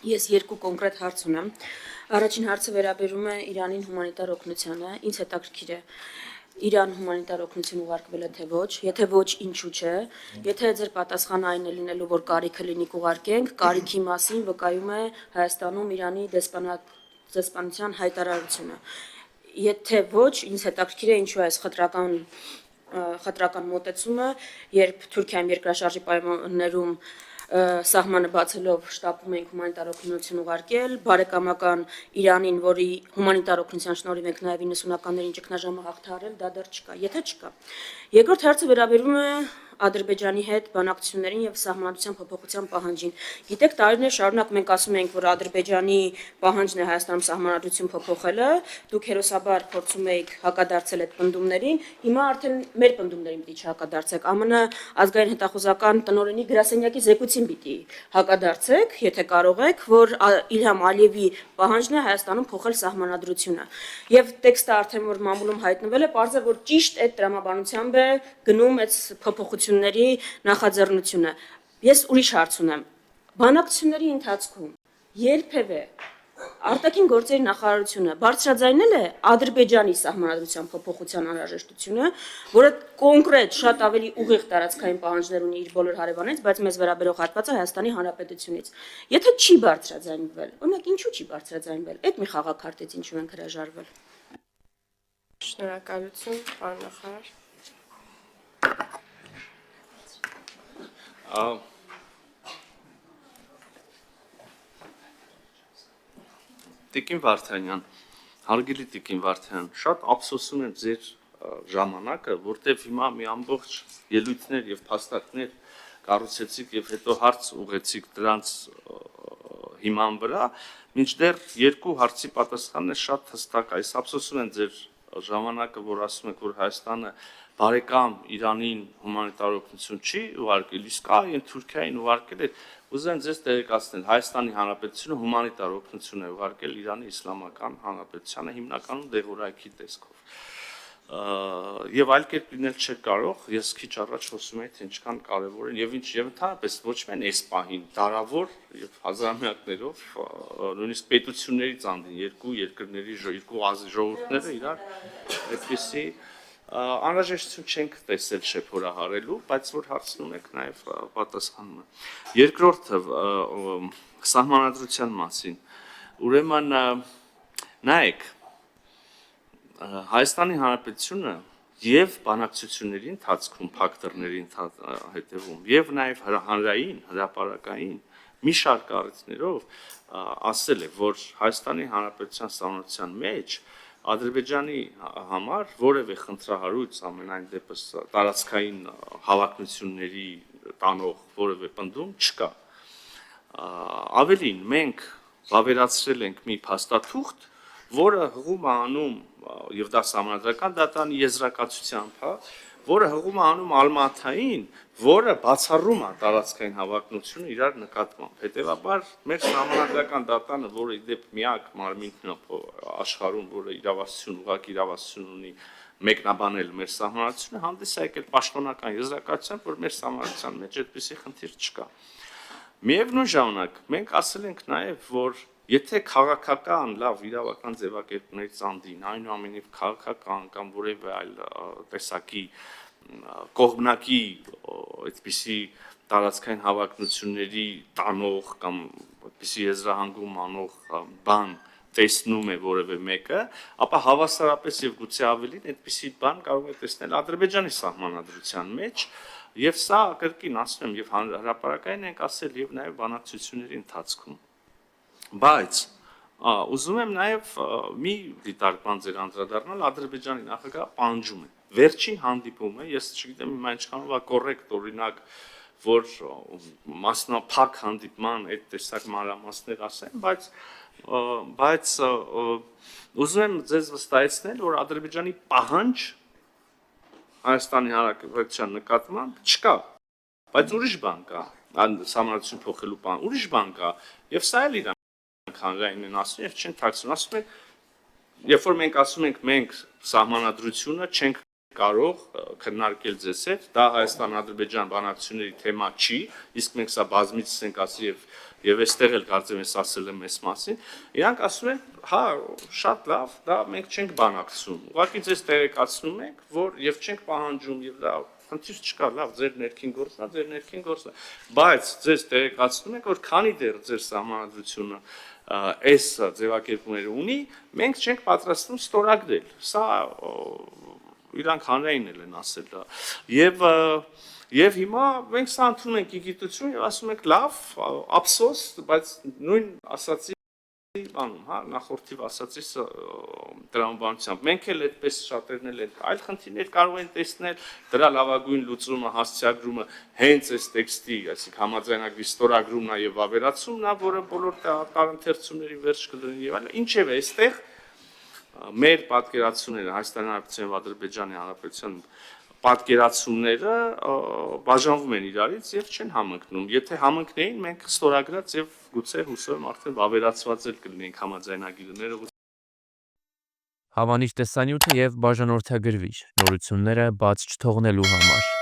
Ես երկու կոնկրետ հարց ունեմ։ Առաջին հարցը վերաբերում է Իրանին հումանիտար օգնությանը, ինձ հետաքրքիր է Իրան հումանիտար օգնություն ուղարկվել է թե ոչ, եթե ոչ, ինչու՞ չէ, եթե ձեր պատասխանը այն է լինելու, որ կարիքը լինի կուղարկենք, կարիքի մասին վկայում է Հայաստանում Իրանի դեսպանության հայտարարությունը։ Եթե ոչ, ինձ հետաքրքիր է ինչու է այս խտրական մոտեցումը, երբ Թուրքիայում երկրաշարժի պայմաններում սահմանը բացելով շտապում ենք հումանիտար օգնություն ուղարկել, բարեկամական Իրանին, որի հումանիտար օգնության շնորհիվ ենք նաև 90-ականներին ճգնաժամը հաղթահարել, դա դեռ չկա, եթե չկա։ Երկրորդ հարցը վերաբերում է Ադրբեջանի հետ բանակցություններին եւ սահմանադրության փոփոխության պահանջին։ Գիտեք, տարիներ շարունակ մենք ասում ենք, որ Ադրբեջանի պահանջն է Հայաստանում սահմանադրություն փոփոխելը, դուք հերոսաբար փորձում եք հակադարձել այդ պնդումներին, հիմա արդեն մեր պնդումներին պիտի չհակադարձեք, ԱՄՆ ազգային հետախուզական տնօրենի գրասենյակի զեկույցին պիտի հակադարձեք, եթե կարող եք, որ Իլհամ Ալիևի պահանջն է Հայաստանում փոխել սահմանադրությունը։ Եվ տեքստը արդեն որ մամուլում հայտնվել է, պարզ է, որ ճիշտ այդ տրամաբանությամբ է գնում այդ փոփոխությունների նախաձեռնությունը։ Ես ուրիշ հարց ունեմ։ Բանակցությունների ընթացքում երբևէ արտաքին գործերի նախարարությունը բարձրաձայնել է Ադրբեջանի սահմանադրության փոփոխության անհրաժեշտությունը, որը կոնկրետ շատ ավելի ուղիղ տարածքային պահանջներ ունի իր բոլոր հարևաններից, բայց մեզ վերաբերող հատվածը Հայաստանի Հանրապետությունից։ Եթե չի բարձրաձայնվել, օրինակ ինչու չի բարձրաձայնվել, այդ մի խաղաքարտից ինչու ենք հրաժարվել։ Շնորհակալություն, պարոն նախարար։ Տիկին Վարդանյան, հարգելի Տիկին Վարդանյան, շատ ափսոսում եմ ձեր ժամանակը, որտեղ հիմա մի ամբողջ ելույթներ եւ փաստարկներ կառուցեցիք եւ հետո հարց ուղեցիք դրանց հիման վրա, մինչդեռ երկու հարցի պատասխանն է շատ հստակ, այս ափսոսում եմ ձեր ժամանակը, որ ասում եք, որ Հայաստանը բարեկամ Իրանին հումանիտար օգնություն չի ուղարկել, իսկ այն Թուրքիային ուղարկել է, ուզում ձեզ տեղեկացնել, Հայաստանի Հանրապետությունը հումանիտար օգնություն է ուղարկել Իրանի Իսլամական Հանրապետությանը հիմնականում դեղորայքի տեսքով։ Եվ այլ կերպ լինել չէ կարող, ես քիչ առաջ խոսում էի, թե ինչքան կարևոր են եւ ընդհանրապես ոչ միայն այս պահին, դարավոր եւ հազարամյակներով նույնիսկ պետություններից անդին երկու երկրների երկու ժողովուրդները իրար այդպեսի անհրաժեշտություն չենք տեսել շեփորահարելու, բայց որ հարցնում եք նաև պատասխանում եմ։ Երկրորդը սահմանադրության մասին։ Ուրեմն նայեք, Հայաստանի Հանրապետությունը եւ բանակցությունների ընթացքում փակ դռների հետևում եւ նաեւ հանրային հրապարակային մի շարք առիթներով ասել է, որ Հայաստանի Հանրապետության սահմանության մեջ Ադրբեջանի համար որևէ խնդրահարույց ամենայն դեպս տարածքային հավակնությունների տանող որևէ պնդում չկա։ Ավելին, մենք վավերացրել ենք մի փաստաթուղթ, որը հղում է անում եւ դա սահմանադրական դատանի եզրակացությամբ, որը հղում է անում Ալմաթային, որը բացառում է տարածքային հավակնությունը իրար նկատմամբ։ Հետևաբար մեր սահմանադրական դատանը, որը ի դեպ միակ մարմինն է աշխարհում, որը ուղղակի իրավասություն ունի մեկնաբանել մեր սահմանադրությունը, հանդես է եկել պաշտոնական եզրակացությամբ, որ մեր սահմանադրության մեջ այդպիսի խնդիր չկա։ Միևնույն ժամանակ մենք ասել ենք նաև, որ եթե քաղաքական լավ իրավական ձևակերպներից անդին, այնուամենայնիվ քաղաքական կամ որևէ այլ տեսակի կողմնակի այդպիսի տարածքային հավակնությունների տանող կամ այդպիսի եզրահանգում անող բան տեսնում է որևէ մեկը, ապա հավասարապես եւ գուցե ավելին այդպիսի բան կարող է տեսնել Ադրբեջանի սահմանադրության մեջ, եւ սա կրկին ասում եմ եւ հրապարակային ենք ասել եւ նաեւ բանակցությունների ընթացքում։ Բայց ուզում եմ նաեւ մի դիտարկման ձեր անդրադառնալ Ադրբեջանի նախագահը պահանջում է վերջին հանդիպումը, ես չգիտեմ հիմա ինչքանով է կոռեկտ օրինակ, որ մասնափակ հանդիպման այդ տեսակ մանրամասներ ասեմ, բայց ուզում եմ ձեզ վստահեցնել, որ Ադրբեջանի պահանջ Հայաստանի Հանրապետության նկատմամբ չկա, բայց ուրիշ բան կա, սահմանադրություն փոխելու բան, ուրիշ բան կա, եւ սա էլ իրանք հանրային են ասում եւ չեն թաքցնում, ասում են, երբ որ մենք ասում ենք մենք սահմանադրությունը չենք կարող քննարկել ձեզ հետ, դա Հայաստան-Ադրբեջան բանակցությունների թեմա չի, իսկ մենք սա բազմիցս ենք ասել եւ այստեղ էլ կարծեմ ես ասել եմ այս մասին, իրանք ասում են, հա, շատ լավ, դա մենք չենք բանակցում։ Ուղղակի ձեզ տեղեկացնում ենք, որ եւ չենք պահանջում եւ դա խնդիր չկա, լավ, ձեր ներքին գործն է, ձեր ներքին գործն է, բայց ձեզ տեղեկացնում ենք, որ քանի դեռ ձեր սահմանադրությունը այս ձևակերպումները ունի, մենք չենք պատրաստվում ստորագրել։ Սա իրանք հանրային են ասել դա։ Եվ հիմա մենք սա ընդունում ենք իգիտություն եւ ասում ենք լավ, ափսոս, բայց նույն ասացի բանում, հա, նախորդիվ ասացի տրամաբանությամբ։ Մենք էլ այդպես շատերն էլ այլ խնդիրներ կարող են տեսնել, դրա լավագույն լուծումը, հասցեագրումը հենց այս տեքստի, այսինքն համաձայնագրի ստորագրումն է եւ ավերացումն է, որը բոլոր տարընթերցումների վերջ կդնի եւ այլն։ Ինչեւ է, այստեղ մեր պատկերացումները Հայաստանի Հանրապետության եւ Ադրբեջանի Հանրապետության պատկերացումները բաժանվում են իրարից եւ չեն համընկնում։ Եթե համընկնեին, մենք ստորագրած եւ գուցե հուսով եմ արդեն ավերացված էլ կլինենք համաձայնագիրները։ Հավանիչ տեսանյութը եւ բաժանորդագրվիչ նորությունները բաց չթողնելու համար